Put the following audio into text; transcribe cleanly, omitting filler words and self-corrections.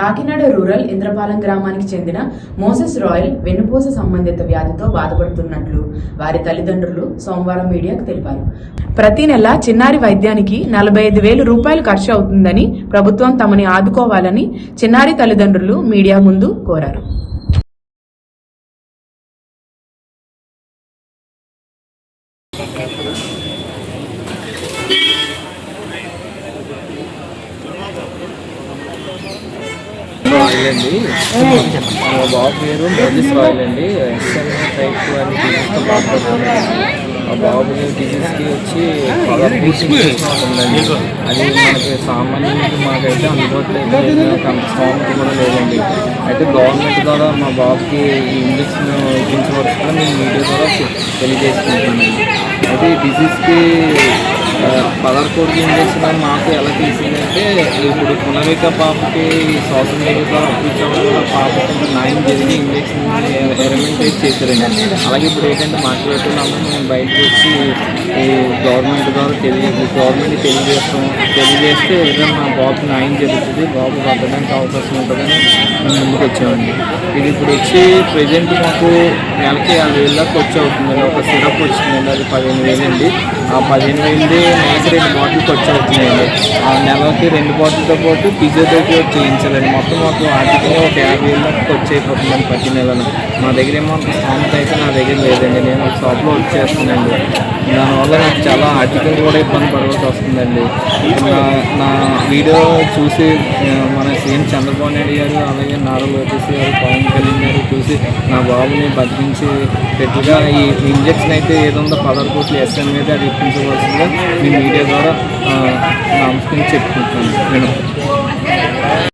Kakinada rural Indrapalem గ్రామానికి చెందిన Moses royal వెన్నుపూస సంబంధిత వ్యాధితో బాధపడుతున్నట్లు వారి తల్లిదండ్రులు సోమవారం మీడియాకు తెలిపారు. ప్రతి నెల చిన్నారి వైద్యానికి 45,000 రూపాయలు ఖర్చు అవుతుందని ప్రభుత్వం తమని ఆదుకోవాలని చిన్నారి తల్లిదండ్రులు మీడియా ముందు కోరారు. రాయల్ అండి, మా బాబు పేరు మోసెస్ రాయల్ అండి. SMA type 2 అని డిజీజ్తో బాధపడుతున్నాను. మా బాబు డిజీజ్కి వచ్చి ఉందండి. అది మనకి సామాన్యులకి మాకైతే అందుబాటులో అయితే అంత స్థామత కూడా లేదండి. అయితే గవర్నమెంట్ ద్వారా మా బాబుకి ఈ ఇంజక్షన్ ఇప్పించవలసిందిగా నేను మీడియా ద్వారా తెలియజేసుకుంటున్నాను. అయితే ఈ డిజీజ్కి పదర్కోడికి ఇంజక్షన్ అని మాకు ఎలా తెలిసిందంటే, ఇప్పుడు పునరిక పాపకి సోషల్ మీడియా ద్వారా అప్పించడం వల్ల పాపకి న్యాయం జరిగి ఇంజక్షన్ ఎరమెంట్ చేశారండి. అలాగే ఇప్పుడు ఏంటంటే మాట్లాడుతున్నాము, మేము బయటకు వచ్చి ఈ గవర్నమెంట్ ద్వారా గవర్నమెంట్ తెలియజేస్తే ఏదైనా మా బాబుకి న్యాయం జరుగుతుంది, బాబు బతకడానికి అవకాశం ఉంటుందని మేము ముందుకు వచ్చామండి. ఇది ఇప్పుడు వచ్చి ప్రజెంట్ మాకు నెలకి 50,000 దాకా వచ్చి అవుతుందండి. ఒక సిరప్ వచ్చిందండి, అది 15,000 అండి. ఆ 15,000 నెలకి 2 బాటిల్ ఖర్చు అవుతున్నాయండి. ఆ నెలకి 2 బాటిల్తో పాటు ఫిజియోథెరపీ చేయించాలండి. మొత్తం మాకు ఆర్థికంగా ఒక 50,000 దాకా ఖర్చు అయిపోతుందండి ప్రతి నెలను. మా దగ్గర ఏమో అంత స్థామత అయితే నా దగ్గర లేదండి. నేను ఒక షాప్లో వర్క్ చేస్తున్నానండి. దానివల్ల నాకు చాలా ఆర్థికంగా కూడా ఇబ్బంది పడవలసి వస్తుందండి. నా వీడియో చూసి మన సీఎం చంద్రబాబు నాయుడు గారు, అలాగే నారా లోకేష్ గారు, పవన్ కళ్యాణ్ గారు చూసి నా బాబుని బతికించి పెట్టుగా ఈ ఇంజక్షన్ అయితే ఏదుందో 16 కోట్ల SMA మీద అది ఇప్పించవలసిందిగా మీ మీడియా ద్వారా నమస్కారం చెప్పుకుంటున్నాను. నేను